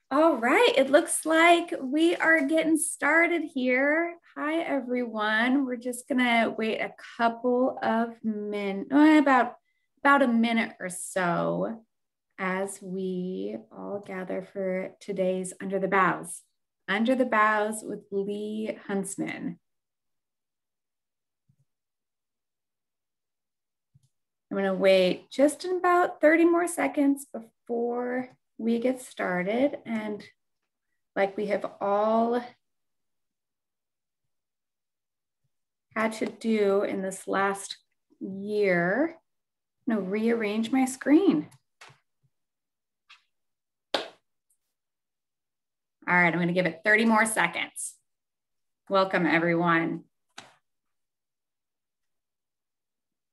All right, it looks like we are getting started here. Hi, everyone. We're just gonna wait a couple of minutes, about a minute or so as we all gather for today's Under the Boughs. Under the Boughs with Lee Huntsman. I'm gonna wait just about 30 more seconds before we get started, and like we have all had to do in this last year, I'm gonna rearrange my screen. All right, I'm gonna give it 30 more seconds. Welcome, everyone.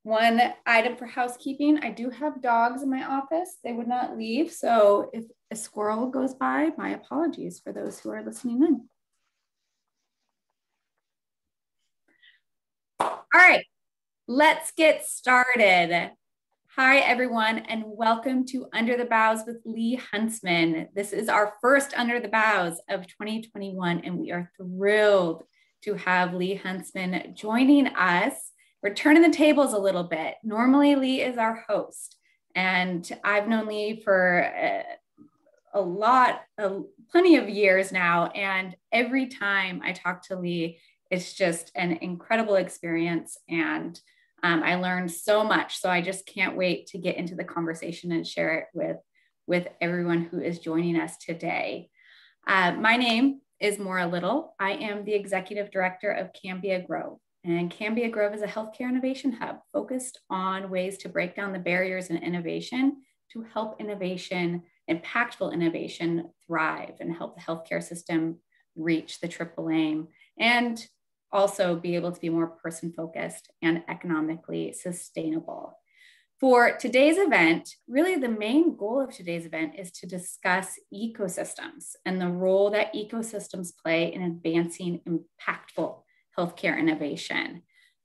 One item for housekeeping, I do have dogs in my office. They would not leave. So if a squirrel goes by, my apologies for those who are listening in. All right, let's get started. Hi, everyone, and welcome to Under the Boughs with Lee Huntsman. This is our first Under the Boughs of 2021, and we are thrilled to have Lee Huntsman joining us. We're turning the tables a little bit. Normally, Lee is our host, and I've known Lee for plenty of years now, and every time I talk to Lee, it's just an incredible experience, and I learned so much. So I just can't wait to get into the conversation and share it with everyone who is joining us today. My name is Maura Little. I am the executive director of Cambia Grove. And Cambia Grove is a healthcare innovation hub focused on ways to break down the barriers in innovation to help innovation, impactful innovation, thrive and help the healthcare system reach the triple aim and also be able to be more person-focused and economically sustainable. For today's event, really the main goal of today's event is to discuss ecosystems and the role that ecosystems play in advancing impactful healthcare innovation.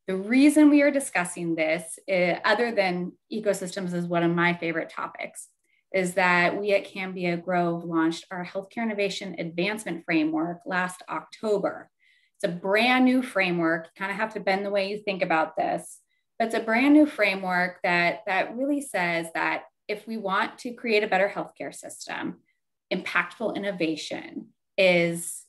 The reason we are discussing this, other than ecosystems is one of my favorite topics, is that we at Cambia Grove launched our Healthcare Innovation Advancement Framework last October. It's a brand new framework. You kind of have to bend the way you think about this, but it's a brand new framework that really says that if we want to create a better healthcare system, impactful innovation is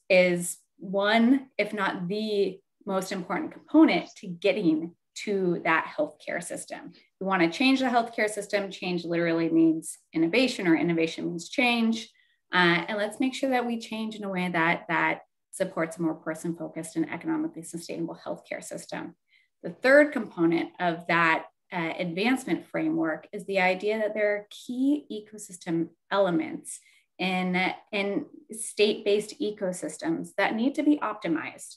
one, if not the most important component to getting to that healthcare system. We want to change the healthcare system. Change literally means innovation, or innovation means change. And let's make sure that we change in a way that supports a more person-focused and economically sustainable healthcare system. The third component of that advancement framework is the idea that there are key ecosystem elements in state-based ecosystems that need to be optimized.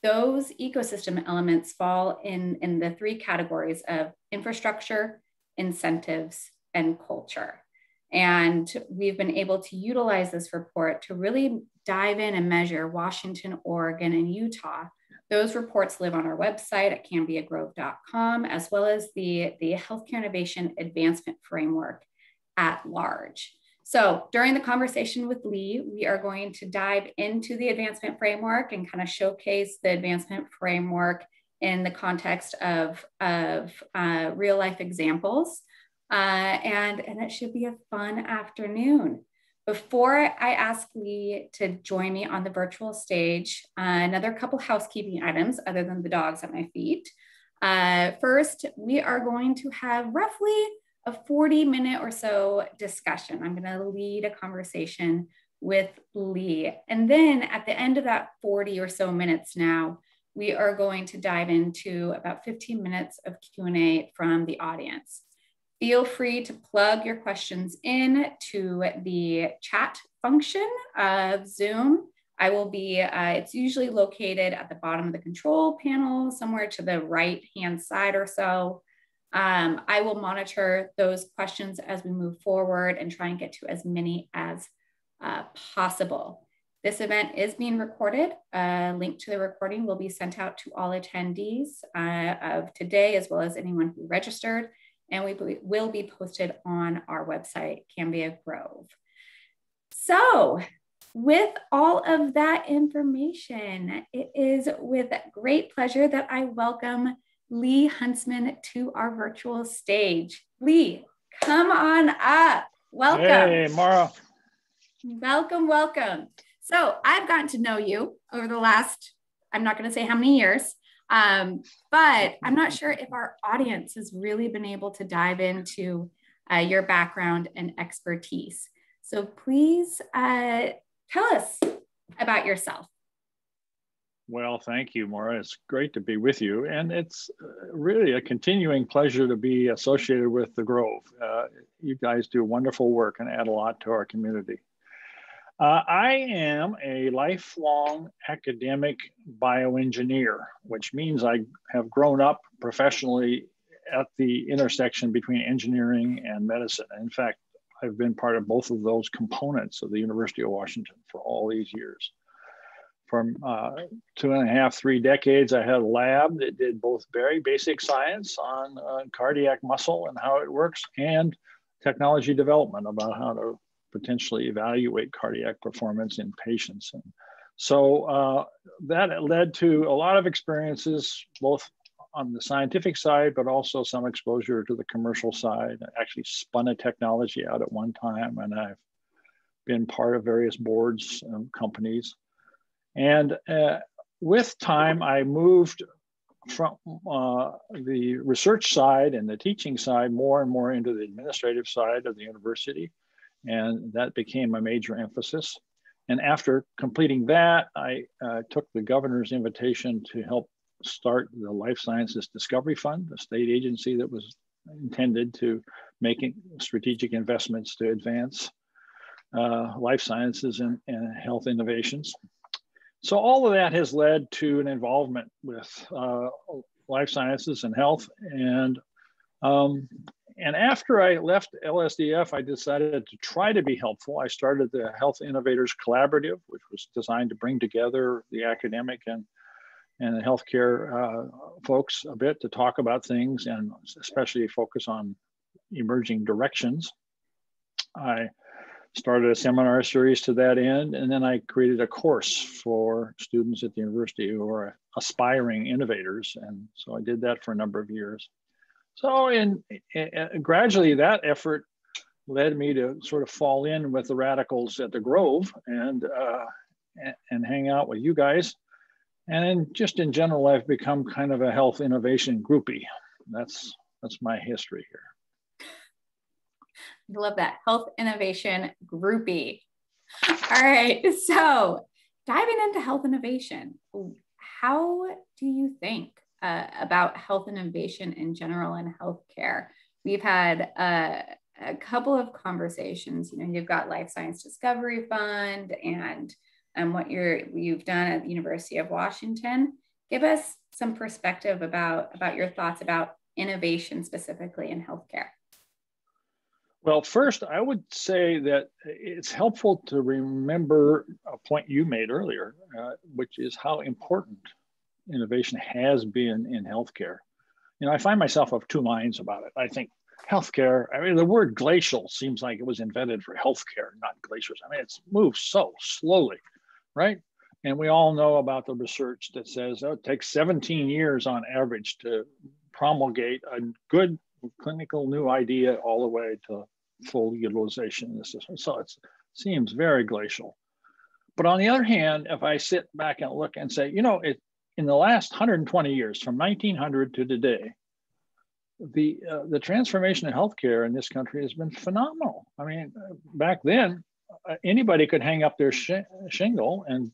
Those ecosystem elements fall in the three categories of infrastructure, incentives, and culture. And we've been able to utilize this report to really dive in and measure Washington, Oregon, and Utah. Those reports live on our website at cambiagrove.com, as well as the Healthcare Innovation Advancement Framework at large. So during the conversation with Lee, we are going to dive into the advancement framework and kind of showcase the advancement framework in the context of real life examples. And it should be a fun afternoon. Before I ask Lee to join me on the virtual stage, another couple housekeeping items other than the dogs at my feet. First, we are going to have roughly a 40-minute or so discussion. I'm going to lead a conversation with Lee. And then at the end of that 40 or so minutes now, we are going to dive into about 15 minutes of Q&A from the audience. Feel free to plug your questions in to the chat function of Zoom. I will be, it's usually located at the bottom of the control panel, somewhere to the right-hand side or so. I will monitor those questions as we move forward and try and get to as many as possible. This event is being recorded. A link to the recording will be sent out to all attendees of today, as well as anyone who registered, and will be posted on our website, Cambia Grove. So with all of that information, it is with great pleasure that I welcome Lee Huntsman to our virtual stage. Lee, come on up. Welcome. Hey, Mara. Welcome, welcome. So I've gotten to know you over the last, I'm not going to say how many years, but I'm not sure if our audience has really been able to dive into your background and expertise. So please tell us about yourself. Well, thank you, Maura. It's great to be with you. And it's really a continuing pleasure to be associated with the Grove. You guys do wonderful work and add a lot to our community. I am a lifelong academic bioengineer, which means I have grown up professionally at the intersection between engineering and medicine. In fact, I've been part of both of those components of the University of Washington for all these years. From 2.5, 3 decades, I had a lab that did both very basic science on cardiac muscle and how it works, and technology development about how to potentially evaluate cardiac performance in patients. And so that led to a lot of experiences, both on the scientific side, but also some exposure to the commercial side. I actually spun a technology out at one time, and I've been part of various boards and companies. And with time, I moved from the research side and the teaching side more and more into the administrative side of the university. And that became a major emphasis. And after completing that, I took the governor's invitation to help start the Life Sciences Discovery Fund, a state agency that was intended to make strategic investments to advance life sciences and health innovations. So all of that has led to an involvement with life sciences and health. And after I left LSDF, I decided to try to be helpful. I started the Health Innovators Collaborative, which was designed to bring together the academic and the healthcare folks a bit to talk about things, and especially focus on emerging directions. I started a seminar series to that end, and then I created a course for students at the university who are aspiring innovators. And so I did that for a number of years. So gradually that effort led me to sort of fall in with the radicals at the Grove and hang out with you guys. And then just in general, I've become kind of a health innovation groupie. That's my history here. I love that. Health innovation groupie. All right. So diving into health innovation, how do you think about health innovation in general in healthcare? We've had a couple of conversations. You know, you've got Life Science Discovery Fund and what you've done at the University of Washington. Give us some perspective about your thoughts about innovation specifically in healthcare. Well, first, I would say that it's helpful to remember a point you made earlier, which is how important innovation has been in healthcare. You know, I find myself of two minds about it. I think healthcare, I mean, the word glacial seems like it was invented for healthcare, not glaciers. I mean, it's moved so slowly, right? And we all know about the research that says it takes 17 years on average to promulgate a good clinical new idea all the way to full utilization in the system. So it seems very glacial. But on the other hand, if I sit back and look and say, you know, in the last 120 years, from 1900 to today, the transformation in healthcare in this country has been phenomenal. I mean, back then, anybody could hang up their shingle and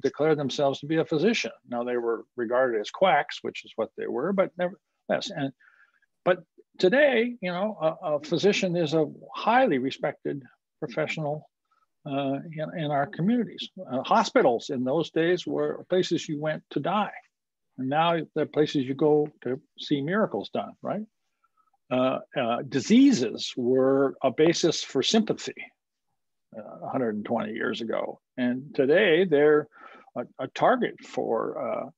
declare themselves to be a physician. Now, they were regarded as quacks, which is what they were, but nevertheless. But today, you know, a physician is a highly respected professional in our communities. Hospitals in those days were places you went to die. And now they're places you go to see miracles done, right? Diseases were a basis for sympathy 120 years ago. And today they're a target for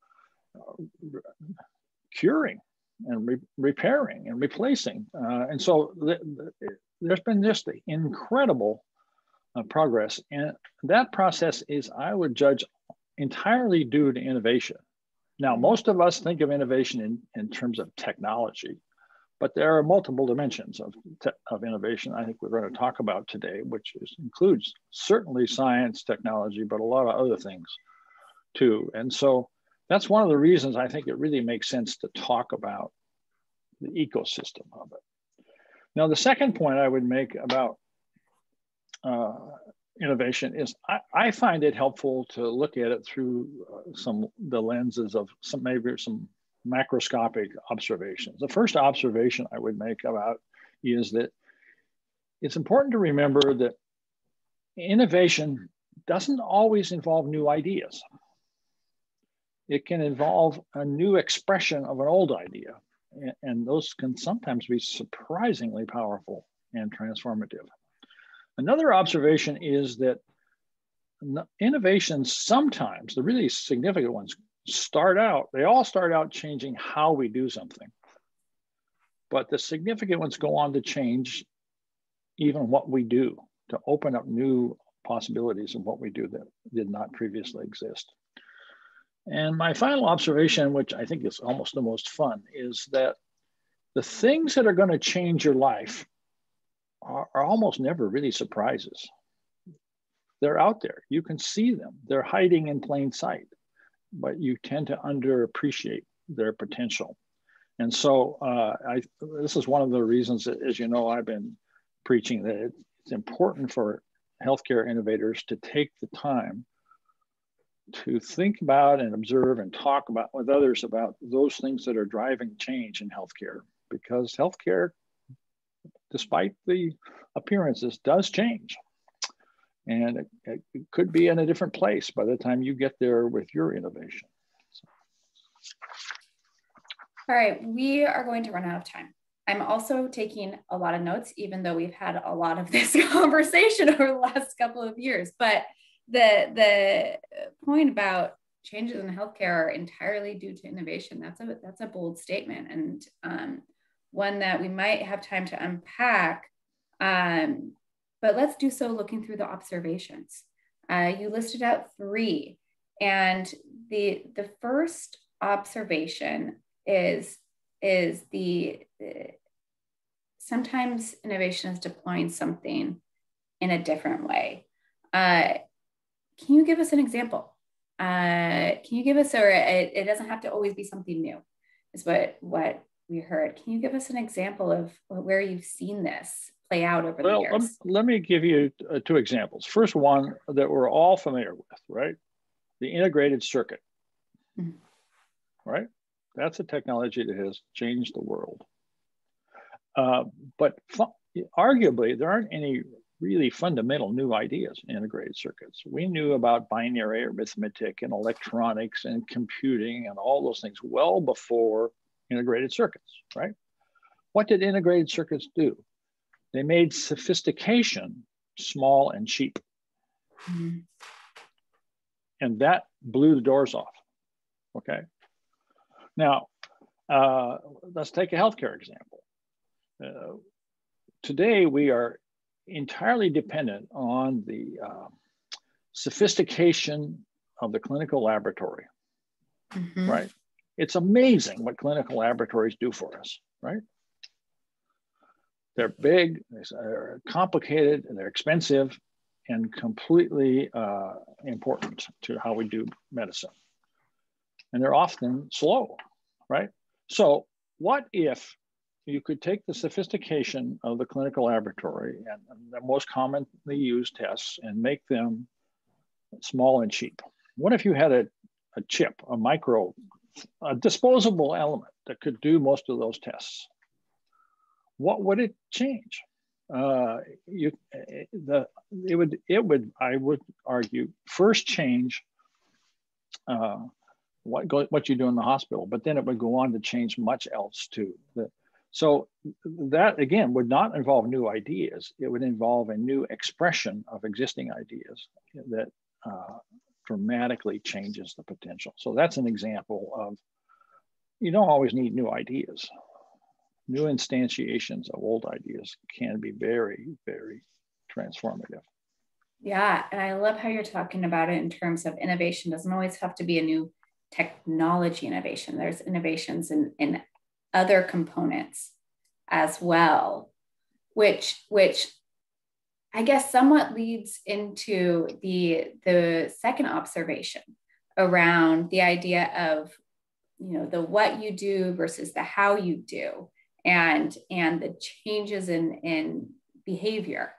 curing and repairing and replacing. And so there's been just the incredible progress. And that process is, I would judge, entirely due to innovation. Now, most of us think of innovation in terms of technology, but there are multiple dimensions of innovation I think we're going to talk about today, which includes certainly science, technology, but a lot of other things too. And so that's one of the reasons I think it really makes sense to talk about the ecosystem of it. Now, the second point I would make about innovation is I find it helpful to look at it through the lenses of maybe some macroscopic observations. The first observation I would make about is that it's important to remember that innovation doesn't always involve new ideas. It can involve a new expression of an old idea, and those can sometimes be surprisingly powerful and transformative. Another observation is that innovations sometimes, the really significant ones, they all start out changing how we do something. But the significant ones go on to change even what we do, to open up new possibilities of what we do that did not previously exist. And my final observation, which I think is almost the most fun, is that the things that are going to change your life are almost never really surprises. They're out there. You can see them. They're hiding in plain sight, but you tend to underappreciate their potential. And so this is one of the reasons that, as you know, I've been preaching that it's important for healthcare innovators to take the time to think about and observe and talk about with others about those things that are driving change in healthcare, because healthcare, despite the appearances, does change. And it could be in a different place by the time you get there with your innovation. All right, we are going to run out of time. I'm also taking a lot of notes, even though we've had a lot of this conversation over the last couple of years. But the point about changes in healthcare are entirely due to innovation, that's a bold statement, and one that we might have time to unpack. But let's do so looking through the observations. You listed out 3, and the first observation is sometimes innovation is deploying something in a different way. Can you give us an example? Can you give us, or it doesn't have to always be something new, is what we heard. Can you give us an example of where you've seen this play out over the years? Let me give you 2 examples. First one that we're all familiar with, right? The integrated circuit, right? That's a technology that has changed the world. But arguably, there aren't any really fundamental new ideas in integrated circuits. We knew about binary arithmetic and electronics and computing and all those things well before integrated circuits, right? What did integrated circuits do? They made sophistication small and cheap. Mm-hmm. And that blew the doors off, okay? Now, let's take a healthcare example. Today, we are entirely dependent on the sophistication of the clinical laboratory, right? It's amazing what clinical laboratories do for us, right? They're big, they're complicated, and they're expensive, and completely important to how we do medicine. And they're often slow, right? So what if you could take the sophistication of the clinical laboratory and the most commonly used tests and make them small and cheap? What if you had a chip, a disposable element that could do most of those tests? What would it change? It would, I would argue, first change what you do in the hospital, but then it would go on to change much else too. So that, again, would not involve new ideas. It would involve a new expression of existing ideas that dramatically changes the potential. So that's an example of, you don't always need new ideas. New instantiations of old ideas can be very, very transformative. Yeah, and I love how you're talking about it in terms of innovation doesn't always have to be a new technology innovation. There's innovations in other components as well, which I guess somewhat leads into the second observation around the idea of, you know, the what you do versus the how you do, and the changes in behavior.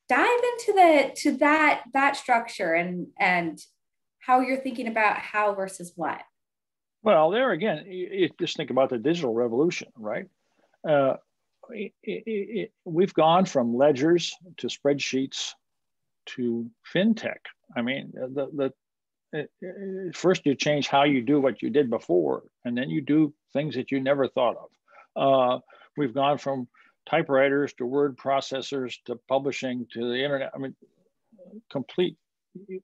Dive into that structure and how you're thinking about how versus what. Well, there again, you just think about the digital revolution, right? Uh, we've gone from ledgers to spreadsheets to fintech. I mean, first you change how you do what you did before, and then you do things that you never thought of. We've gone from typewriters to word processors to publishing to the internet. I mean, complete.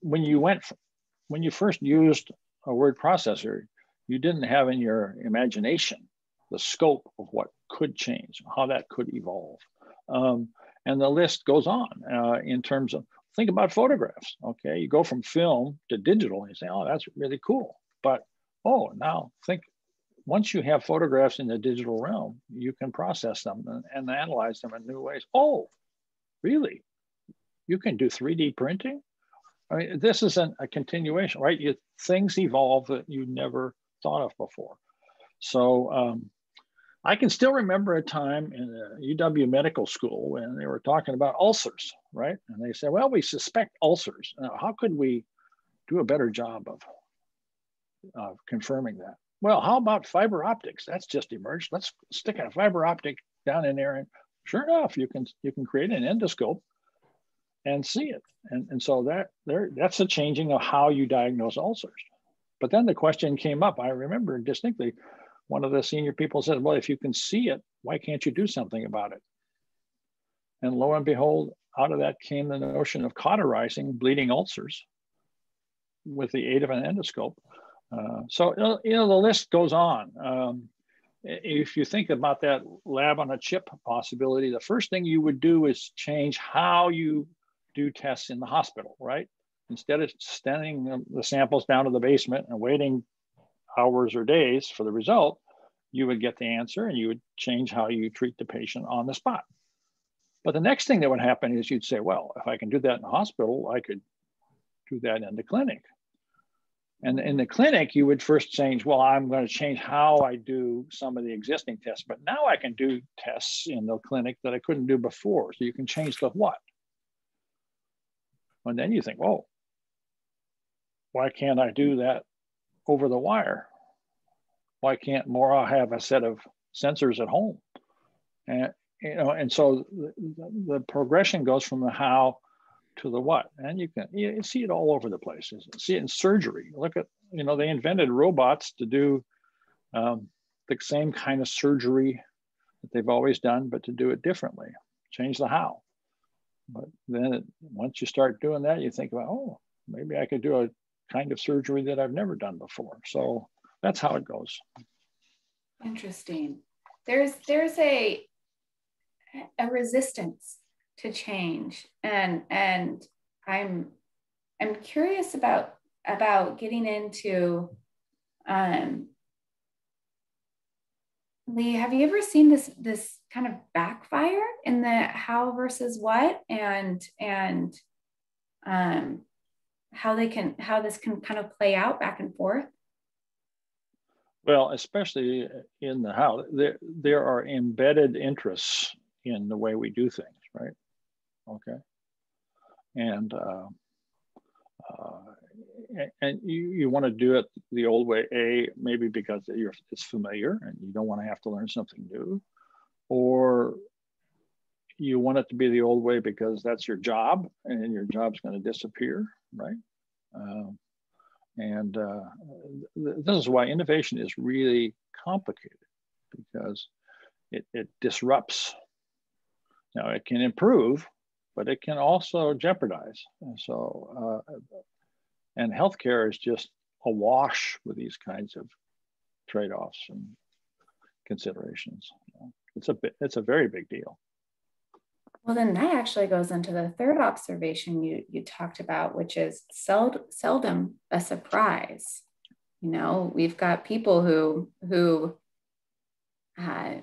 When you first used a word processor, you didn't have in your imagination the scope of what could change, how that could evolve. And the list goes on in terms of, think about photographs, okay? You go from film to digital and you say, oh, that's really cool. But, oh, now think, once you have photographs in the digital realm, you can process them and analyze them in new ways. Oh, really? You can do 3D printing? I mean, this isn't a continuation, right? Things evolve that you never thought of before. So I can still remember a time in the UW Medical School when they were talking about ulcers, right? And they said, well, we suspect ulcers. Now, how could we do a better job of confirming that? Well, how about fiber optics? That's just emerged. Let's stick a fiber optic down in there, and sure enough, you can create an endoscope and see it. And so that's a changing of how you diagnose ulcers. But then the question came up, I remember distinctly, one of the senior people said, well, if you can see it, why can't you do something about it? And lo and behold, out of that came the notion of cauterizing bleeding ulcers with the aid of an endoscope. So, you know, the list goes on. If you think about that lab on a chip possibility, the first thing you would do is change how you do tests in the hospital, right? Instead of sending the samples down to the basement and waiting hours or days for the result, you would get the answer and you would change how you treat the patient on the spot. But the next thing that would happen is you'd say, well, if I can do that in the hospital, I could do that in the clinic. And in the clinic, you would first change, well, I'm going to change how I do some of the existing tests, but now I can do tests in the clinic that I couldn't do before. So you can change the what. And then you think, oh, why can't I do that over the wire? Why can't Maura have a set of sensors at home? And you know, and so the progression goes from the how to the what, and you see it all over the place. You see it in surgery. Look at, you know, they invented robots to do the same kind of surgery that they've always done, but to do it differently, change the how. But then once you start doing that, you think about, oh, maybe I could do a kind of surgery that I've never done before. So that's how it goes. Interesting. There's a resistance to change, and I'm curious about getting into Lee, have you ever seen this kind of backfire in the how versus what, and how this can kind of play out back and forth? Well, especially in the how, there are embedded interests in the way we do things, right? Okay, and you want to do it the old way, maybe because it's familiar and you don't want to have to learn something new, or you want it to be the old way because that's your job and your job's going to disappear, right? This is why innovation is really complicated, because it disrupts. Now, it can improve, but it can also jeopardize. And so, and healthcare is just awash with these kinds of trade-offs and considerations. It's a very big deal. Well, then that actually goes into the third observation you talked about, which is seldom a surprise. You know, we've got people who uh,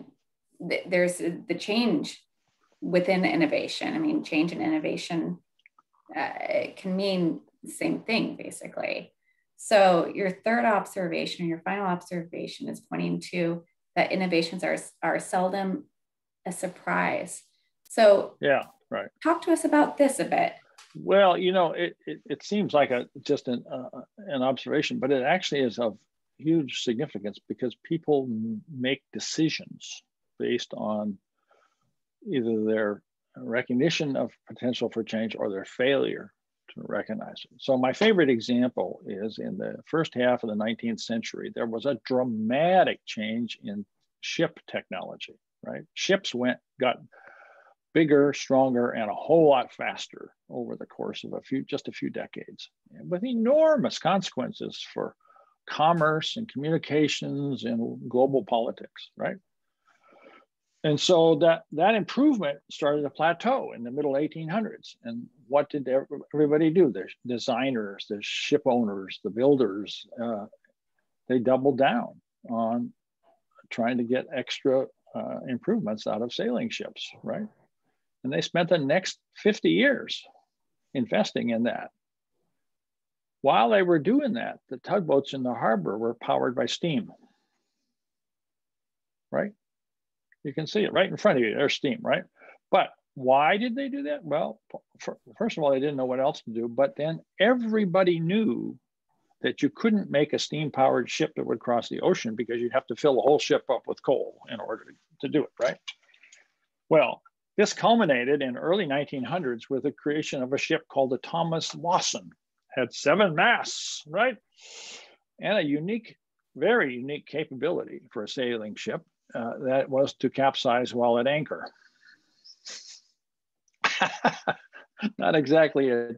there's the change within innovation. I mean, change and innovation can mean the same thing, basically. So your third observation, your final observation, is pointing to that innovations are seldom a surprise. So Yeah, right. talk to us about this a bit. Well, you know, it seems like just an observation, but it actually is of huge significance because people make decisions based on either their recognition of potential for change or their failure to recognize it. So my favorite example is in the first half of the 19th century, there was a dramatic change in ship technology, right? Ships got bigger, stronger, and a whole lot faster over the course of just a few decades, with enormous consequences for commerce and communications and global politics, right? And so that improvement started to plateau in the middle 1800s. And what did everybody do? The designers, the ship owners, the builders, they doubled down on trying to get extra improvements out of sailing ships, right? And they spent the next 50 years investing in that. While they were doing that, the tugboats in the harbor were powered by steam, right? You can see it right in front of you. There's steam, right? But why did they do that? Well, first of all, they didn't know what else to do. But then everybody knew that you couldn't make a steam-powered ship that would cross the ocean because you'd have to fill the whole ship up with coal in order to do it, right? Well, this culminated in early 1900s with the creation of a ship called the Thomas Lawson. Had 7 masts, right? And a unique, very unique capability for a sailing ship that was to capsize while at anchor. Not exactly a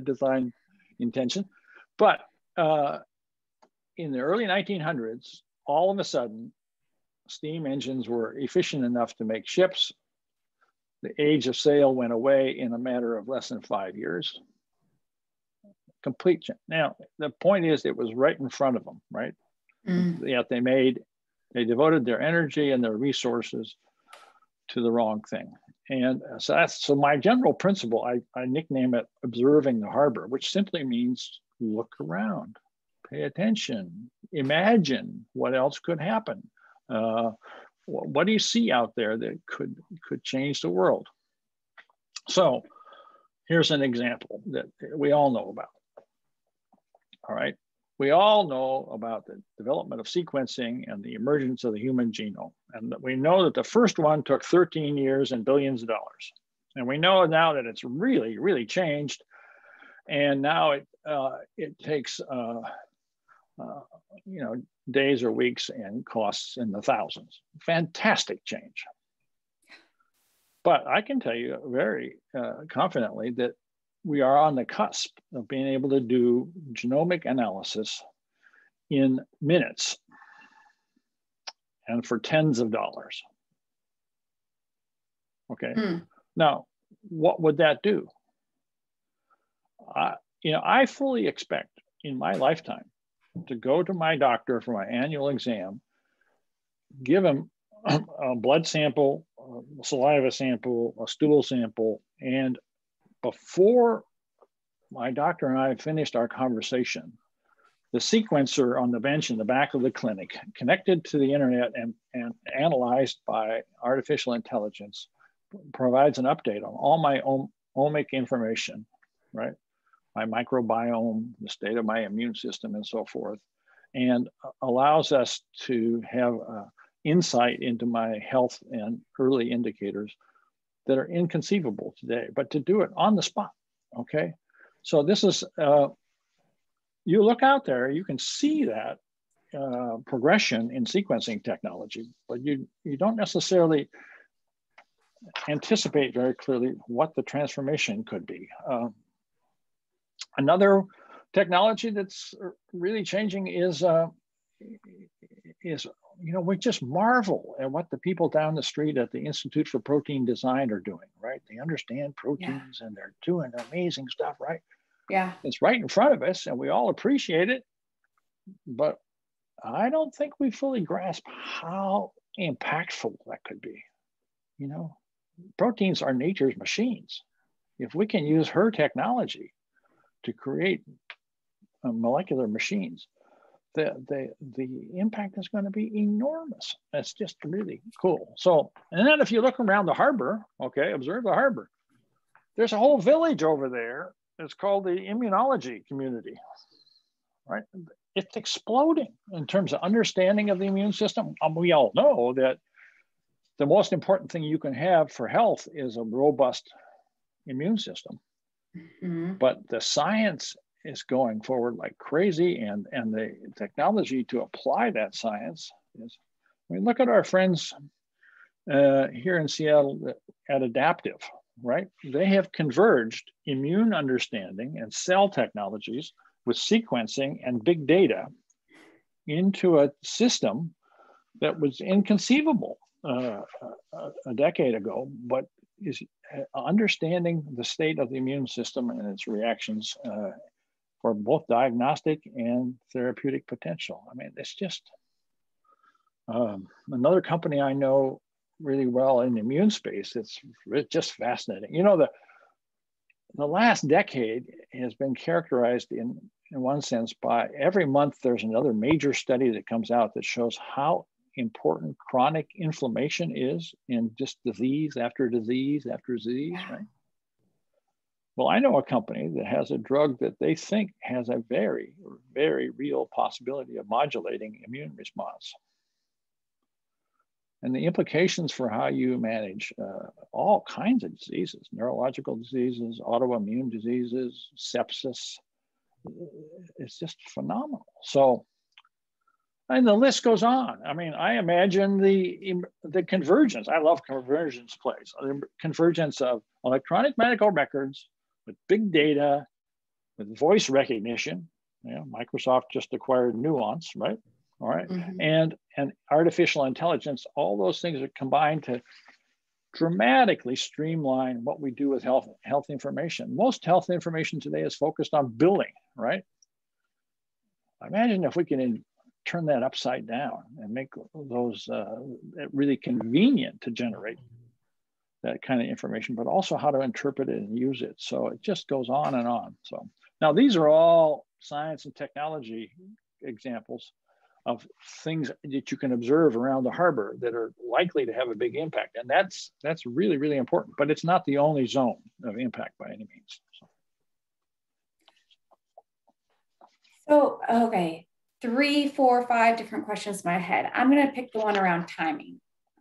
design intention, but in the early 1900s, all of a sudden, steam engines were efficient enough to make ships. The age of sail went away in a matter of less than 5 years. Complete change. Now, the point is, it was right in front of them, right? Yet they devoted their energy and their resources to the wrong thing. And so my general principle, I nickname it observing the harbor, which simply means look around, pay attention, imagine what else could happen. What do you see out there that could change the world? So here's an example that we all know about. All right. We all know about the development of sequencing and the emergence of the human genome. And we know that the first one took 13 years and billions of dollars. And we know now that it's really, really changed. And now it takes days or weeks and costs in the thousands. Fantastic change. But I can tell you very confidently that we are on the cusp of being able to do genomic analysis in minutes and for tens of dollars. Okay. Now, what would that do? I fully expect in my lifetime to go to my doctor for my annual exam, give him a blood sample, a saliva sample, a stool sample, and before my doctor and I finished our conversation, the sequencer on the bench in the back of the clinic, connected to the internet and analyzed by artificial intelligence, provides an update on all my omic information, right? My microbiome, the state of my immune system, and so forth, and allows us to have insight into my health and early indicators that are inconceivable today, but to do it on the spot, okay? So this is, you look out there, you can see that progression in sequencing technology, but you don't necessarily anticipate very clearly what the transformation could be. Another technology that's really changing is we just marvel at what the people down the street at the Institute for Protein Design are doing, right? They understand proteins and they're doing amazing stuff, right? Yeah. It's right in front of us and we all appreciate it, but I don't think we fully grasp how impactful that could be. Proteins are nature's machines. If we can use her technology to create molecular machines, the impact is going to be enormous. That's just really cool. So, and then if you look around the harbor, okay, observe the harbor. There's a whole village over there. It's called the immunology community, right? It's exploding in terms of understanding of the immune system. We all know that the most important thing you can have for health is a robust immune system. Mm-hmm. But the science is going forward like crazy, and the technology to apply that science is, look at our friends here in Seattle at Adaptive, right? They have converged immune understanding and cell technologies with sequencing and big data into a system that was inconceivable a decade ago, but is understanding the state of the immune system and its reactions for both diagnostic and therapeutic potential. It's just another company I know really well in the immune space. It's just fascinating. The last decade has been characterized in one sense by every month there's another major study that comes out that shows how important chronic inflammation is in just disease after disease after disease, right? Well, I know a company that has a drug that they think has a very, very real possibility of modulating immune response. And the implications for how you manage all kinds of diseases, neurological diseases, autoimmune diseases, sepsis, it's just phenomenal. So, and the list goes on. I imagine the convergence. I love convergence plays. The convergence of electronic medical records with big data, with voice recognition. Microsoft just acquired Nuance, right? All right. Mm-hmm. And artificial intelligence, all those things are combined to dramatically streamline what we do with health information. Most health information today is focused on billing, right? Imagine if we can turn that upside down and make those really convenient to generate that kind of information, but also how to interpret it and use it. So it just goes on and on. So now these are all science and technology examples of things that you can observe around the harbor that are likely to have a big impact. And that's really, really important, but it's not the only zone of impact by any means. So okay, 3, 4, 5 different questions in my head. I'm going to pick the one around timing.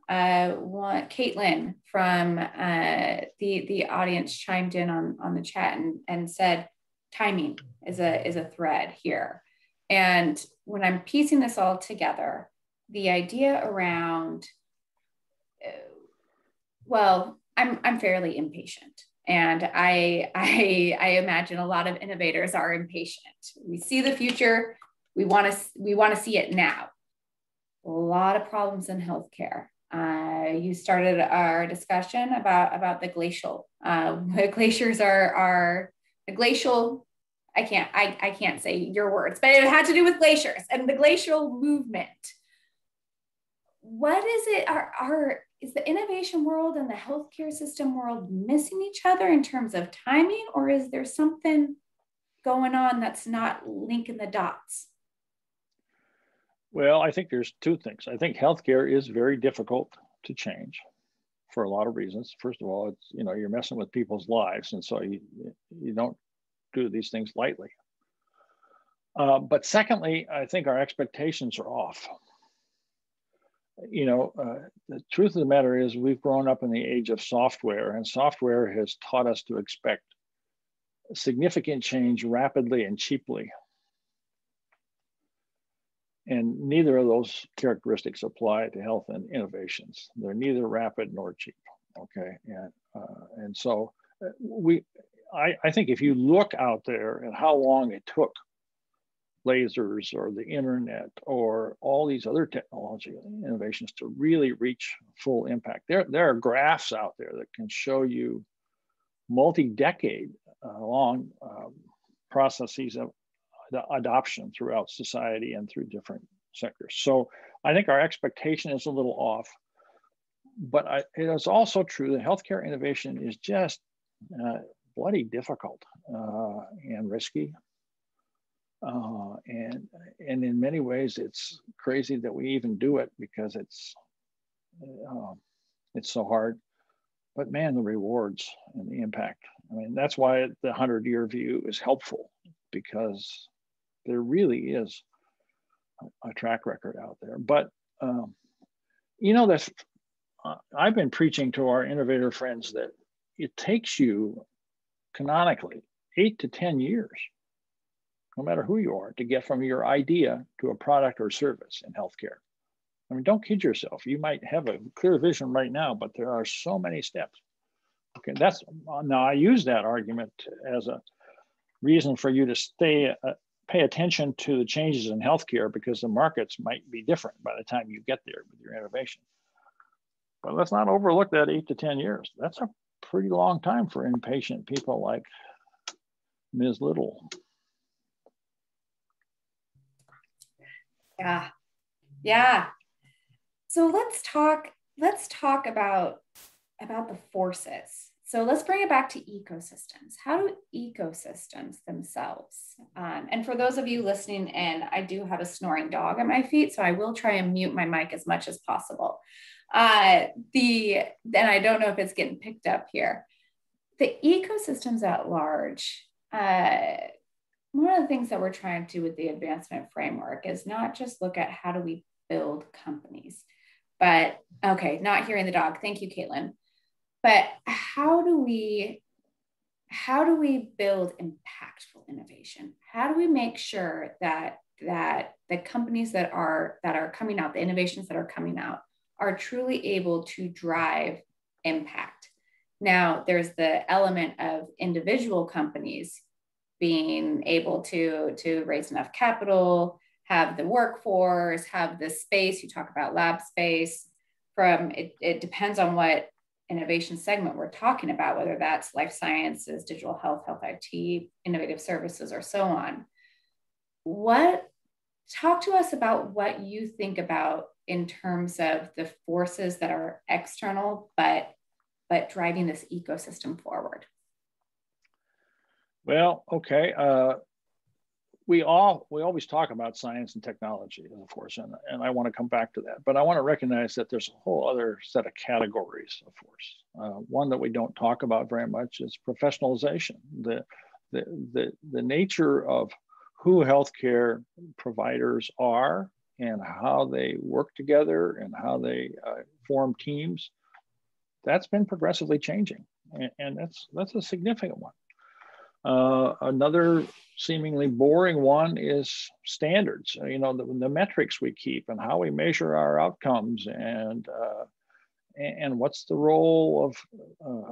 Caitlin from the audience chimed in on the chat and said timing is a thread here. And when I'm piecing this all together, the idea around, I'm fairly impatient. And I imagine a lot of innovators are impatient. We see the future. We want to see it now. A lot of problems in healthcare. You started our discussion about the glacial. The glaciers are the glacial. I can't say your words, but it had to do with glaciers and the glacial movement. What is it? Is the innovation world and the healthcare system world missing each other in terms of timing, or is there something going on that's not linking the dots? Well, I think there's two things. I think healthcare is very difficult to change for a lot of reasons. First of all, it's, you're messing with people's lives, and so you don't do these things lightly. But secondly, I think our expectations are off. The truth of the matter is we've grown up in the age of software, and software has taught us to expect significant change rapidly and cheaply. And neither of those characteristics apply to health and innovations. They're neither rapid nor cheap, okay? And so I think if you look out there at how long it took, lasers or the internet or all these other technology innovations to really reach full impact. There are graphs out there that can show you multi-decade long processes of adoption throughout society and through different sectors. So I think our expectation is a little off, but it is also true that healthcare innovation is just bloody difficult and risky. And in many ways, it's crazy that we even do it because it's so hard. But man, the rewards and the impact. I mean, that's why the 100-year view is helpful, because there really is a track record out there. But you know, that's I've been preaching to our innovator friends that it takes you canonically 8 to 10 years, no matter who you are, to get from your idea to a product or service in healthcare. I mean, don't kid yourself. You might have a clear vision right now, but there are so many steps. Okay, that's now I use that argument as a reason for you to pay attention to the changes in healthcare, because the markets might be different by the time you get there with your innovation. But let's not overlook that 8 to 10 years. That's a pretty long time for impatient people like Ms. Little. Yeah. So let's talk about the forces. So let's bring it back to ecosystems. How do ecosystems themselves, and for those of you listening in, I do have a snoring dog at my feet, so I will try and mute my mic as much as possible. Then I don't know if it's getting picked up here. The ecosystems at large, one of the things that we're trying to do with the advancement framework is not just look at how do we build companies, but okay, not hearing the dog. Thank you, Caitlin. But how do we build impactful innovation? How do we make sure that the companies that are coming out, the innovations that are coming out, are truly able to drive impact? Now, there's the element of individual companies being able to raise enough capital, have the workforce, have the space. You talk about lab space. It depends on what innovation segment we're talking about, whether that's life sciences, digital health, health IT, innovative services, or so on. Talk to us about what you think about in terms of the forces that are external, but driving this ecosystem forward. Well, okay. We always talk about science and technology as a force, and I want to come back to that. But I want to recognize that there's a whole other set of categories of force. One that we don't talk about very much is professionalization. The nature of who healthcare providers are and how they work together and how they form teams, that's been progressively changing, and that's a significant one. Another seemingly boring one is standards. You know, the metrics we keep and how we measure our outcomes, and what's the role of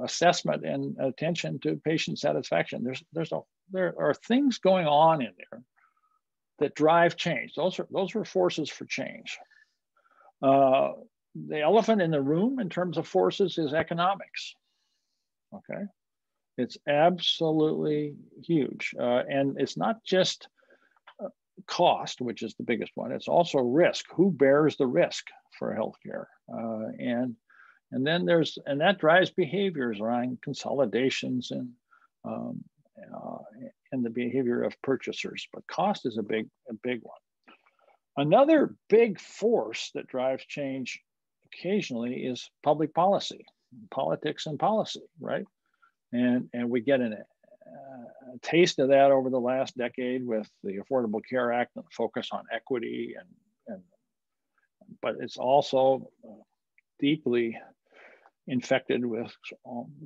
assessment and attention to patient satisfaction. There are things going on in there that drive change. Those are forces for change. The elephant in the room in terms of forces is economics. Okay. It's absolutely huge. And it's not just cost, which is the biggest one. It's also risk. Who bears the risk for healthcare? And then that drives behaviors around consolidations and the behavior of purchasers. But cost is a big one. Another big force that drives change occasionally is public policy, politics and policy, right? And we get a taste of that over the last decade with the Affordable Care Act and the focus on equity, but it's also deeply infected with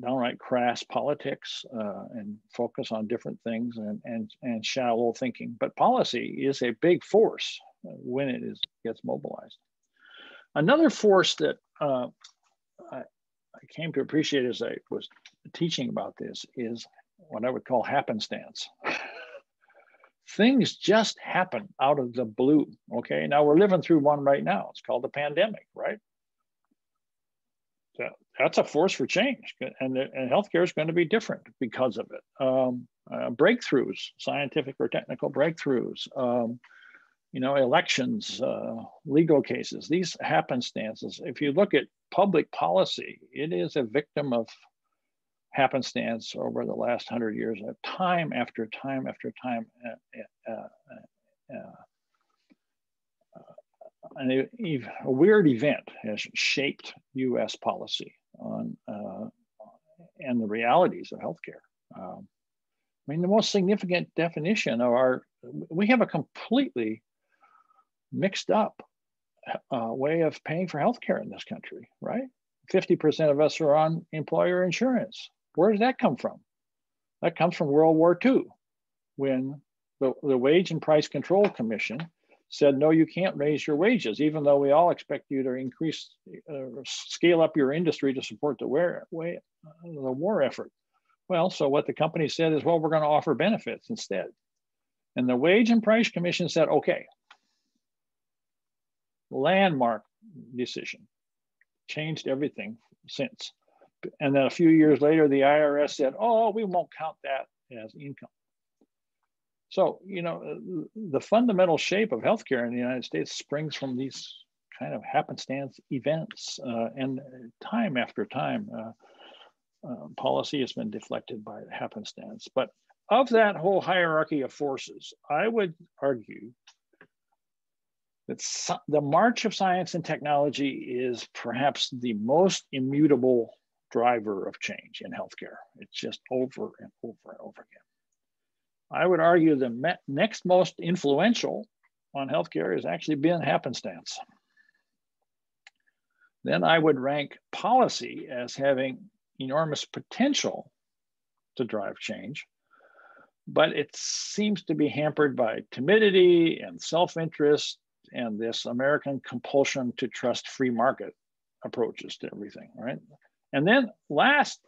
downright crass politics and focus on different things and shallow thinking. But policy is a big force when it gets mobilized. Another force that I came to appreciate as I was teaching about this is what I would call happenstance. things just happen out of the blue. Okay, now we're living through one right now. It's called the pandemic, right? So that's a force for change, and healthcare is going to be different because of it. Breakthroughs, scientific or technical breakthroughs, elections, legal cases, these happenstances. If you look at public policy, it is a victim of happenstance over the last 100 years, time after time after time. A weird event has shaped U.S. policy on and the realities of healthcare. I mean, the most significant definition of we have a completely mixed up way of paying for healthcare in this country, right? 50% of us are on employer insurance. Where does that come from? That comes from World War II, when the Wage and Price Control Commission said, no, you can't raise your wages, even though we all expect you to scale up your industry to support the war effort. Well, so what the company said is, well, we're going to offer benefits instead. And the Wage and Price Commission said, okay, landmark decision, changed everything since. And then a few years later, the IRS said, oh, we won't count that as income. So, the fundamental shape of healthcare in the United States springs from these kind of happenstance events. And time after time, policy has been deflected by happenstance. But of that whole hierarchy of forces, I would argue that the march of science and technology is perhaps the most immutable driver of change in healthcare. It's just over and over and over again. I would argue the next most influential on healthcare has actually been happenstance. Then I would rank policy as having enormous potential to drive change, but it seems to be hampered by timidity and self-interest and this American compulsion to trust free market approaches to everything, right? And then last,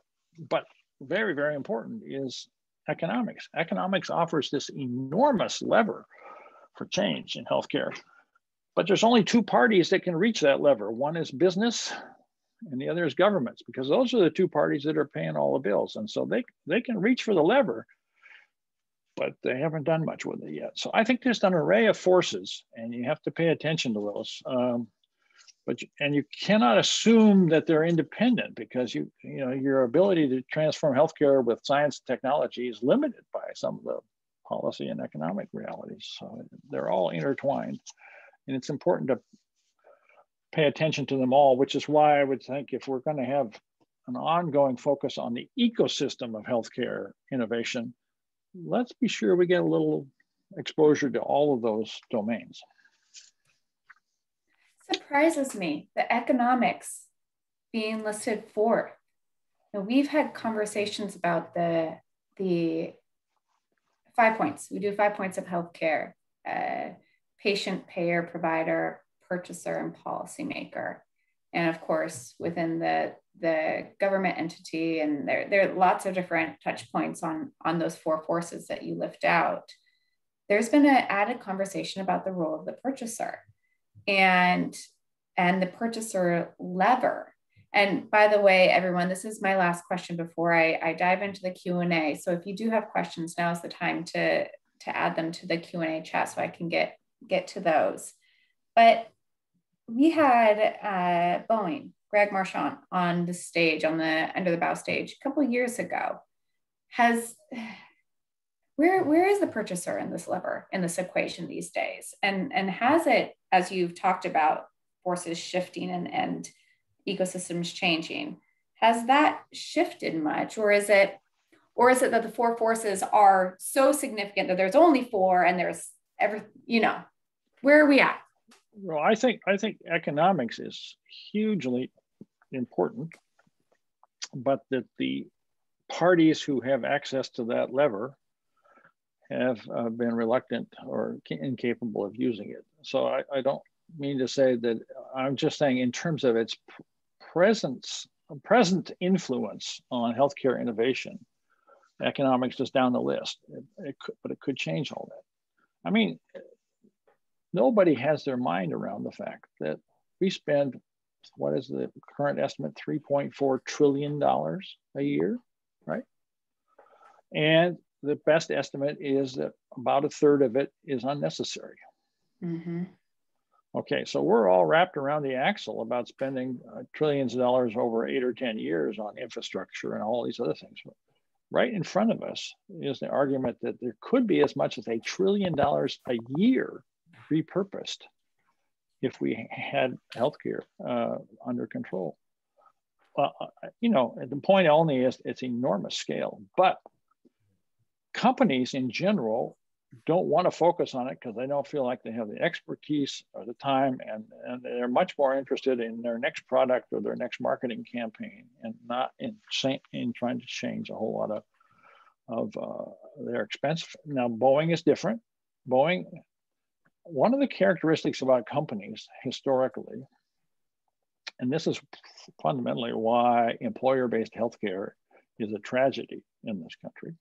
but very, very important, is economics. Economics offers this enormous lever for change in healthcare, but there's only two parties that can reach that lever. One is business and the other is governments, because those are the two parties that are paying all the bills. And so they can reach for the lever, but they haven't done much with it yet. So I think there's an array of forces and you have to pay attention to those. And you cannot assume that they're independent, because your ability to transform healthcare with science and technology is limited by some of the policy and economic realities. So they're all intertwined, and it's important to pay attention to them all, which is why I would think if we're going to have an ongoing focus on the ecosystem of healthcare innovation, let's be sure we get a little exposure to all of those domains. Surprises me, the economics being listed fourth. Now, we've had conversations about the 5 points. We do 5 points of healthcare: patient, payer, provider, purchaser, and policymaker. And of course, within the government entity, and there are lots of different touch points on those four forces that you lift out. There's been an added conversation about the role of the purchaser and the purchaser lever. And by the way, everyone, this is my last question before I dive into the Q&A. So if you do have questions, now is the time to add them to the Q&A chat so I can get to those. But we had Boeing, Greg Marchand, on the stage, on the Under the Bough stage a couple of years ago. Where is the purchaser in this lever, in this equation these days? And has it, as you've talked about, forces shifting and ecosystems changing, has that shifted much? Or is it that the four forces are so significant that there's only four and there's where are we at? Well, I think economics is hugely important, but that the parties who have access to that lever have been reluctant or incapable of using it. So I don't mean to say that. I'm just saying in terms of its present influence on healthcare innovation, economics is down the list. But it could change all that. I mean, nobody has their mind around the fact that we spend, what is the current estimate, $3.4 trillion a year, right? And the best estimate is that about a third of it is unnecessary. Mm-hmm. Okay, so we're all wrapped around the axle about spending trillions of dollars over 8 or 10 years on infrastructure and all these other things. Right in front of us is the argument that there could be as much as $1 trillion a year repurposed if we had healthcare under control. You know, the point only is it's enormous scale, but companies in general don't want to focus on it because they don't feel like they have the expertise or the time, and they're much more interested in their next product or their next marketing campaign, and not in trying to change a whole lot of their expense. Now, Boeing is different. Boeing, one of the characteristics about companies historically, and this is fundamentally why employer-based healthcare is a tragedy in this country,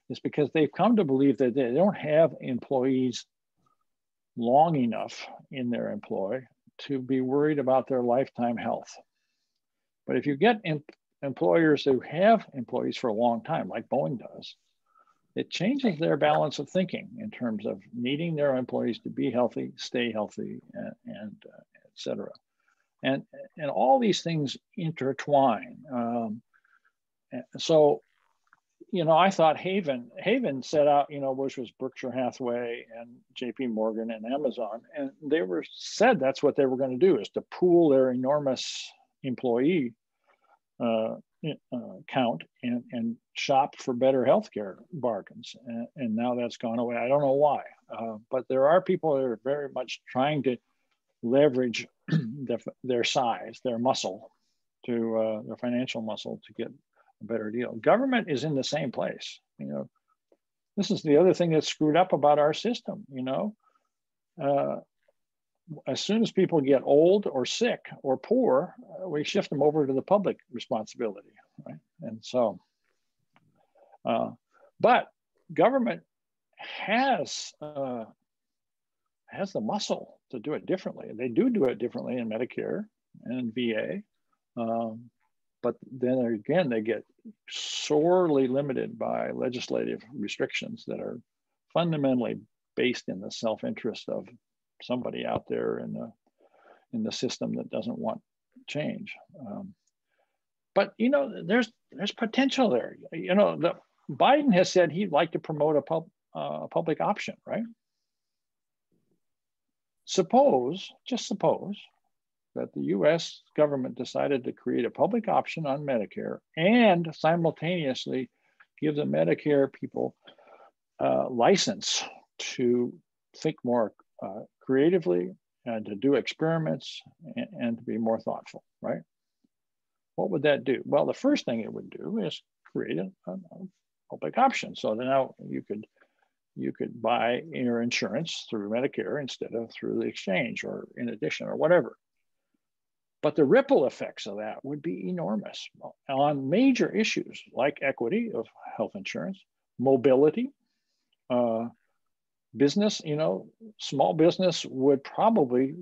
is because they've come to believe that they don't have employees long enough in their employ to be worried about their lifetime health. But if you get employers who have employees for a long time, like Boeing does, it changes their balance of thinking in terms of needing their employees to be healthy, stay healthy, and et cetera. And all these things intertwine. So, you know, I thought Haven set out, you know, which was Berkshire Hathaway and JP Morgan and Amazon, and they said that's what they were going to do, is to pool their enormous employee count and shop for better healthcare bargains. And now that's gone away. I don't know why, but there are people that are very much trying to leverage their size, their muscle, to their financial muscle to get a better deal. Government is in the same place. You know, this is the other thing that's screwed up about our system. You know, as soon as people get old or sick or poor, we shift them over to the public responsibility, right? And so, but government has the muscle to do it differently. They do it differently in Medicare and VA, but then again, they get sorely limited by legislative restrictions that are fundamentally based in the self-interest of somebody out there in the system that doesn't want change. But you know, there's potential there. You know, Biden has said he'd like to promote a public option, right? Just suppose that the US government decided to create a public option on Medicare and simultaneously give the Medicare people license to think more creatively and to do experiments and to be more thoughtful, right? What would that do? Well, the first thing it would do is create a public option. So now you could buy your insurance through Medicare instead of through the exchange or in addition or whatever. But the ripple effects of that would be enormous on major issues like equity of health insurance, mobility, business. You know, small business would probably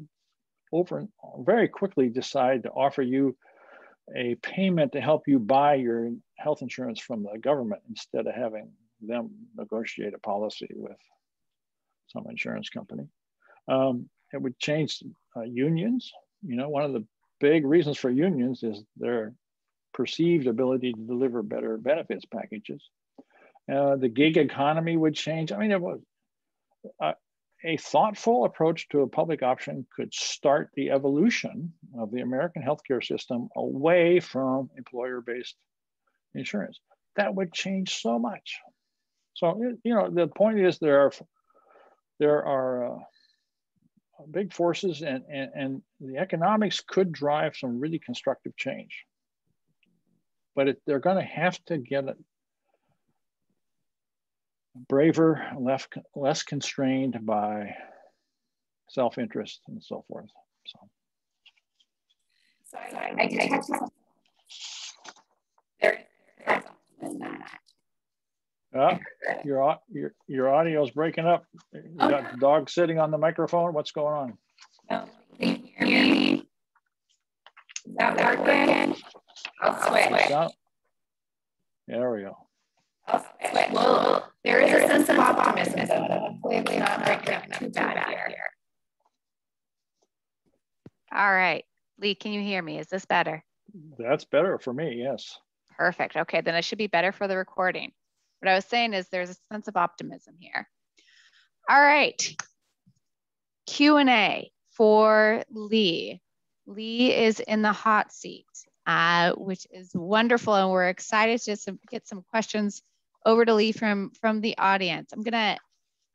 very quickly decide to offer you a payment to help you buy your health insurance from the government instead of having them negotiate a policy with some insurance company. It would change unions. You know, one of the big reasons for unions is their perceived ability to deliver better benefits packages. The gig economy would change. I mean, it was a thoughtful approach to a public option could start the evolution of the American healthcare system away from employer-based insurance. That would change so much. So, you know, the point is there are big forces, and the economics could drive some really constructive change. But they're going to have to get it braver, less constrained by self-interest and so forth. So I can tell there is that. Your audio is breaking up. You got the dog sitting on the microphone. What's going on? Oh, can you hear me? Is that working? I'll switch. There we go. I'll switch. Well, there is a sense of optimism, so hopefully it's not breaking up too bad here. All right. Lee, can you hear me? Is this better? That's better for me, yes. Perfect. Okay, then it should be better for the recording. What I was saying is there's a sense of optimism here. All right. Q&A for Lee. Lee is in the hot seat, which is wonderful, and we're excited to get some questions over to Lee from the audience. I'm gonna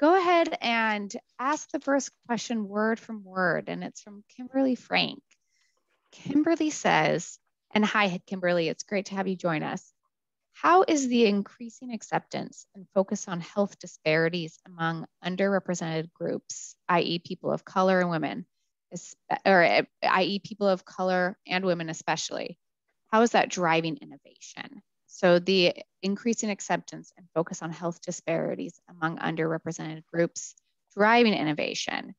go ahead and ask the first question word from word, and it's from Kimberly Frank. Kimberly says, and hi, Kimberly, it's great to have you join us. How is the increasing acceptance and focus on health disparities among underrepresented groups, i.e. people of color and women, or i.e. people of color and women especially, how is that driving innovation? So the increasing acceptance and focus on health disparities among underrepresented groups driving innovation.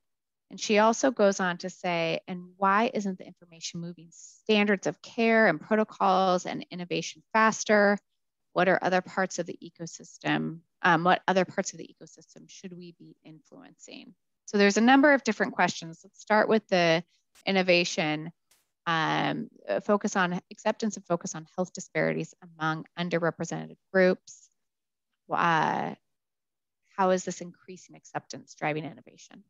And she also goes on to say, and why isn't the information moving standards of care and protocols and innovation faster? What are other parts of the ecosystem? What other parts of the ecosystem should we be influencing? So there's a number of different questions. Let's start with the innovation, focus on acceptance and focus on health disparities among underrepresented groups. How is this increasing acceptance driving innovation?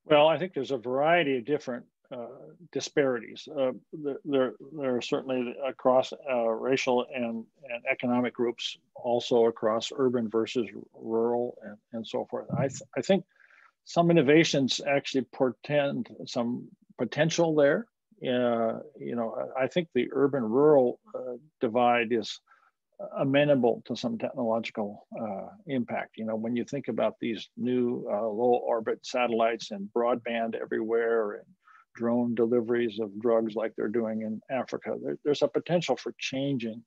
Well, I think there's a variety of different disparities. There are certainly across racial and economic groups, also across urban versus rural and so forth. I think some innovations actually portend some potential there. I think the urban-rural divide is amenable to some technological impact. When you think about these new low orbit satellites and broadband everywhere and drone deliveries of drugs like they're doing in Africa, there's a potential for changing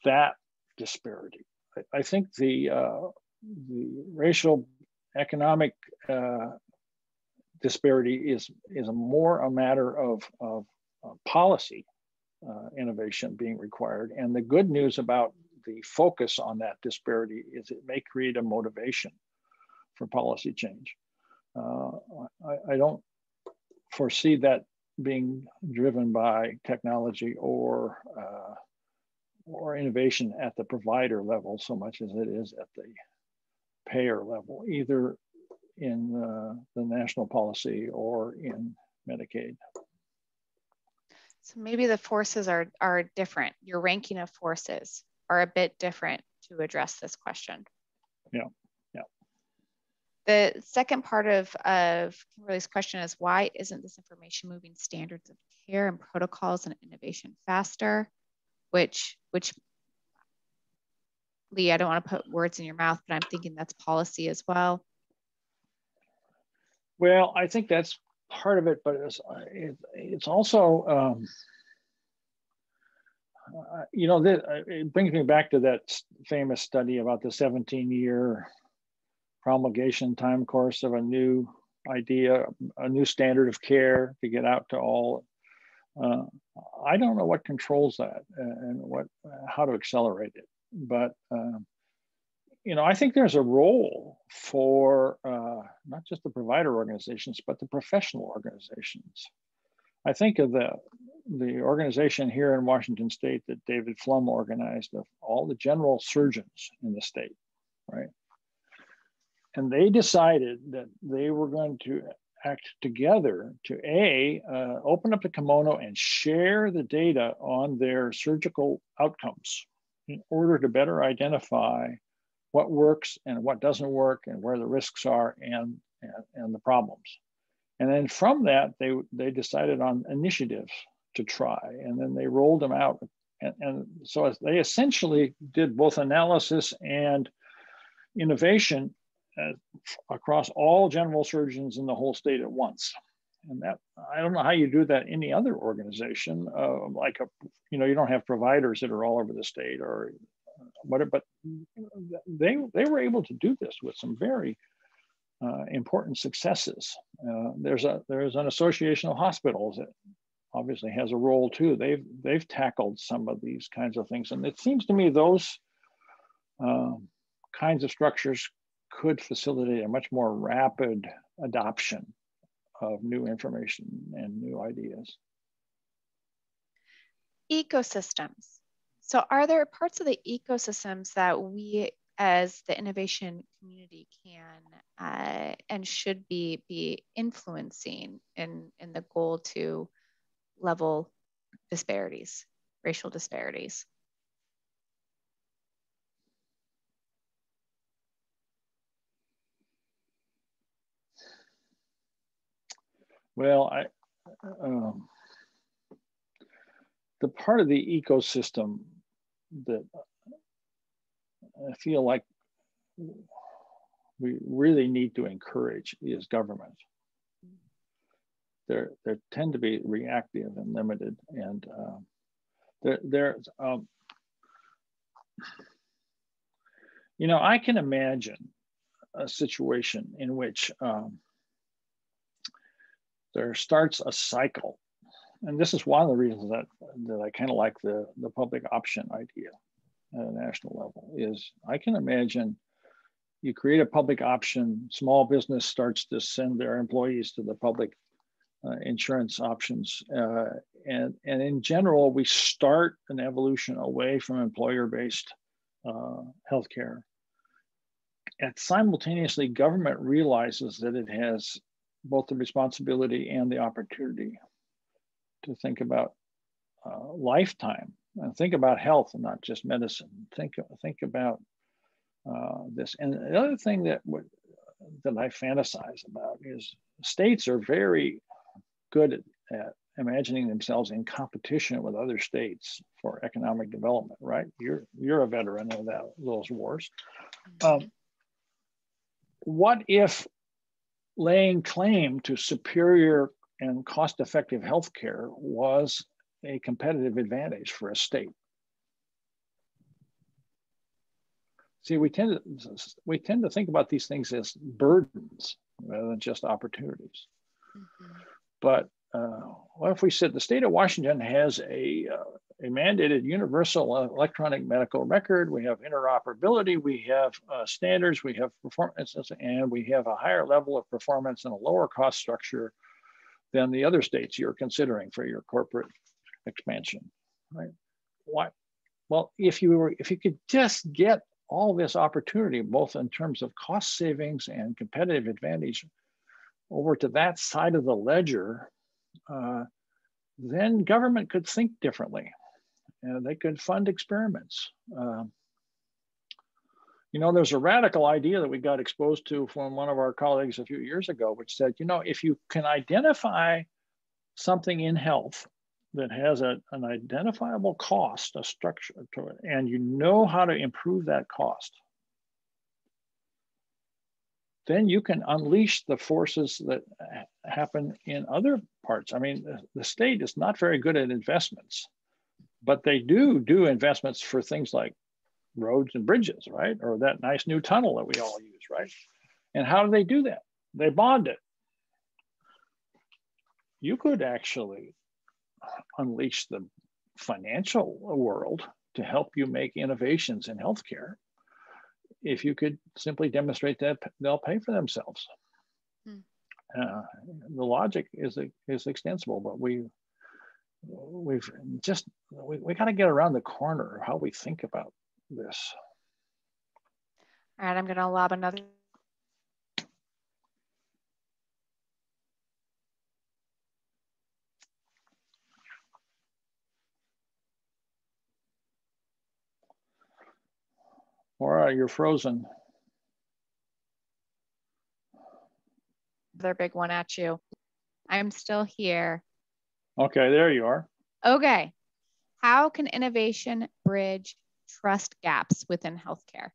that disparity. I think the racial economic disparity is more a matter of policy innovation being required. And the good news about the focus on that disparity is it may create a motivation for policy change. I don't foresee that being driven by technology or innovation at the provider level so much as it is at the payer level, either in the national policy or in Medicaid. So maybe the forces are different. Your ranking of forces are a bit different to address this question. Yeah. The second part of Kimberly's question is, why isn't this information moving standards of care and protocols and innovation faster? Which Lee, I don't want to put words in your mouth, but I'm thinking that's policy as well. Well, I think that's part of it, but it's also, it brings me back to that famous study about the 17-year promulgation time course of a new idea, a new standard of care to get out to all. I don't know what controls that and how to accelerate it, but I think there's a role for not just the provider organizations, but the professional organizations. I think of the organization here in Washington State that David Flum organized of all the general surgeons in the state, right? And they decided that they were going to act together to open up the kimono and share the data on their surgical outcomes in order to better identify what works and what doesn't work and where the risks are and the problems. And then from that, they decided on initiatives to try, and then they rolled them out. And so they essentially did both analysis and innovation across all general surgeons in the whole state at once. And that, I don't know how you do that in any other organization, you don't have providers that are all over the state or whatever. But they were able to do this with some very important successes. There's an association of hospitals that obviously has a role too. They've tackled some of these kinds of things, and it seems to me those kinds of structures could facilitate a much more rapid adoption of new information and new ideas. Ecosystems. So are there parts of the ecosystems that we as the innovation community can and should be influencing in the goal to level disparities, racial disparities? Well, the part of the ecosystem that I feel like we really need to encourage is government. They tend to be reactive and limited, and you know, I can imagine a situation in which there starts a cycle, and this is one of the reasons that I kind of like the public option idea at a national level. Is I can imagine you create a public option, small business starts to send their employees to the public insurance options, and in general, we start an evolution away from employer-based healthcare. And simultaneously, government realizes that it has both the responsibility and the opportunity to think about lifetime and think about health and not just medicine. Think about this. And the other thing that I fantasize about is states are very good at imagining themselves in competition with other states for economic development, right? You're a veteran of those wars. What if laying claim to superior and cost-effective healthcare was a competitive advantage for a state? See, we tend to think about these things as burdens rather than just opportunities. Mm-hmm. But what if we said the state of Washington has a mandated universal electronic medical record, we have interoperability, we have standards, we have performances, and we have a higher level of performance and a lower cost structure than the other states you're considering for your corporate expansion, right? Why? Well, if you could just get all this opportunity, both in terms of cost savings and competitive advantage, over to that side of the ledger, then government could think differently. They could fund experiments. You know, there's a radical idea that we got exposed to from one of our colleagues a few years ago, which said, you know, if you can identify something in health that has an identifiable cost, a structure to it, and you know how to improve that cost, then you can unleash the forces that happen in other parts. I mean, the state is not very good at investments, but they do investments for things like roads and bridges, right? Or that nice new tunnel that we all use, right? And how do they do that? They bond it. You could actually unleash the financial world to help you make innovations in healthcare if you could simply demonstrate that they'll pay for themselves. The logic is extensible, but we got to get around the corner of how we think about this. All right, I'm going to lob another. Laura, you're frozen. Another big one at you. I'm still here. Okay, there you are. Okay. How can innovation bridge trust gaps within healthcare?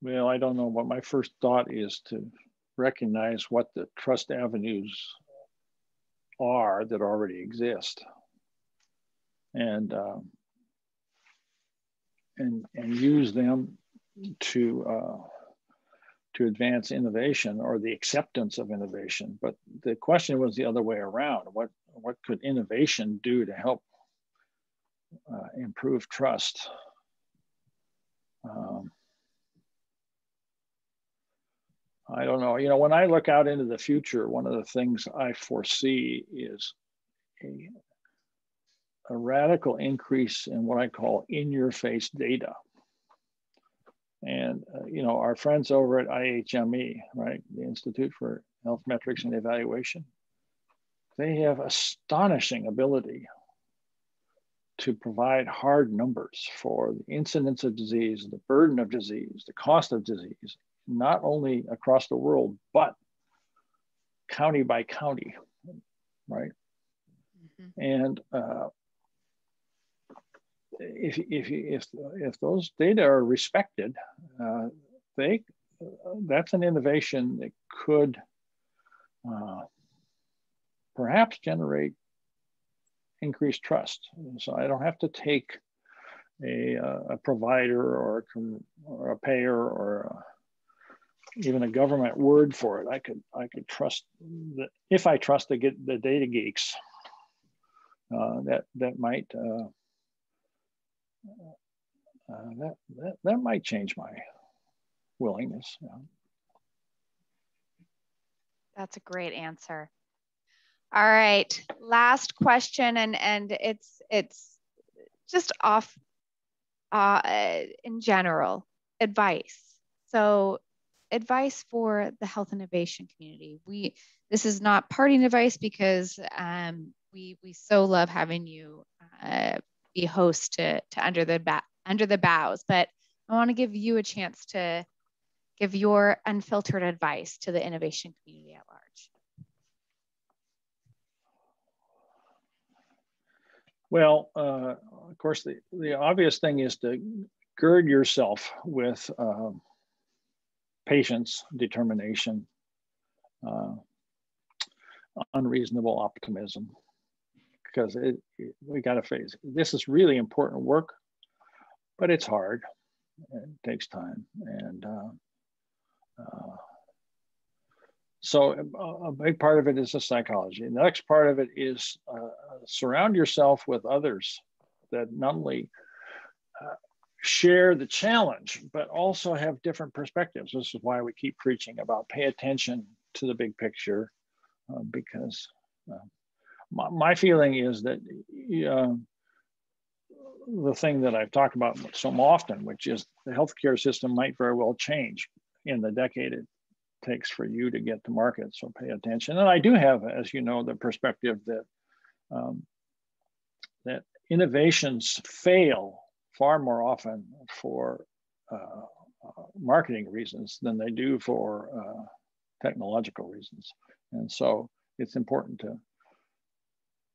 Well, I don't know, but my first thought is to recognize what the trust avenues are that already exist, and use them to advance innovation or the acceptance of innovation. But the question was the other way around. What could innovation do to help improve trust? I don't know. You know, when I look out into the future, one of the things I foresee is a radical increase in what I call in-your-face data. And, you know, our friends over at IHME, right, the Institute for Health Metrics and Evaluation, they have astonishing ability to provide hard numbers for the incidence of disease, the burden of disease, the cost of disease, not only across the world, but county by county, right? Mm-hmm. And if those data are respected, that's an innovation that could perhaps generate increased trust. So I don't have to take a provider or a payer or even a government word for it. I could trust that if I trust the data geeks, that might that might change my willingness. That's a great answer. All right, last question, and it's just off in general, advice. So advice for the health innovation community. This is not parting advice because we so love having you be host to Under the Boughs, but I want to give you a chance to give your unfiltered advice to the innovation community at large. Well, of course, the obvious thing is to gird yourself with patience, determination, unreasonable optimism, because we got to face it. This is really important work, but it's hard. It takes time, and so a big part of it is the psychology. And the next part of it is surround yourself with others that not only share the challenge, but also have different perspectives. This is why we keep preaching about pay attention to the big picture, because my feeling is that the thing that I've talked about so often, which is the healthcare system might very well change in the decade it takes for you to get to market. So pay attention. And I do have, as you know, the perspective that that innovations fail far more often for marketing reasons than they do for technological reasons. And so it's important to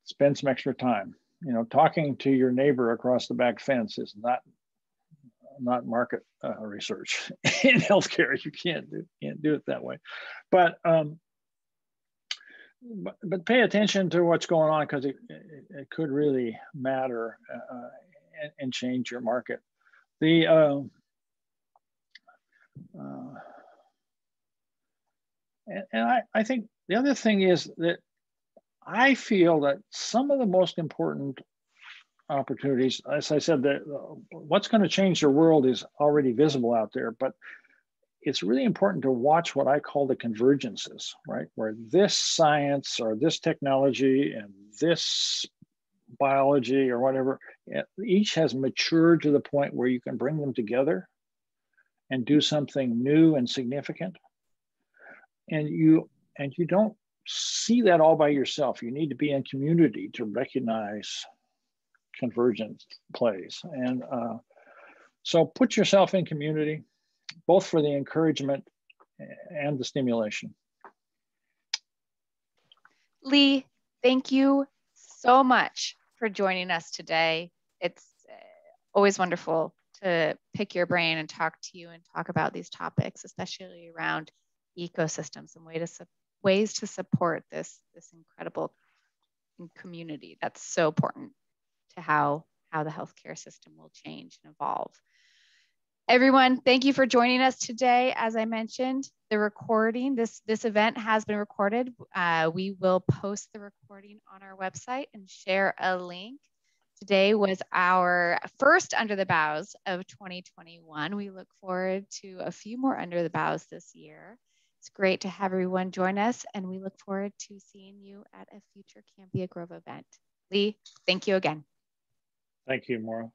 spend some extra time. You know, talking to your neighbor across the back fence is not market research in healthcare. You can't do it that way. But pay attention to what's going on, because it could really matter and change your market. And I think the other thing is that I feel that some of the most important opportunities, as I said, that what's going to change your world is already visible out there, but it's really important to watch what I call the convergences, right? Where this science or this technology and this biology or whatever, each has matured to the point where you can bring them together and do something new and significant. And you don't see that all by yourself. You need to be in community to recognize convergence plays. And so put yourself in community, both for the encouragement and the stimulation. Lee, thank you so much for joining us today. It's always wonderful to pick your brain and talk to you and talk about these topics, especially around ecosystems and ways to support this incredible community that's so important to how the healthcare system will change and evolve. Everyone, thank you for joining us today. As I mentioned, the recording, this event has been recorded. We will post the recording on our website and share a link. Today was our first Under the Boughs of 2021. We look forward to a few more Under the Boughs this year. It's great to have everyone join us, and we look forward to seeing you at a future Cambia Grove event. Lee, thank you again. Thank you, Maura.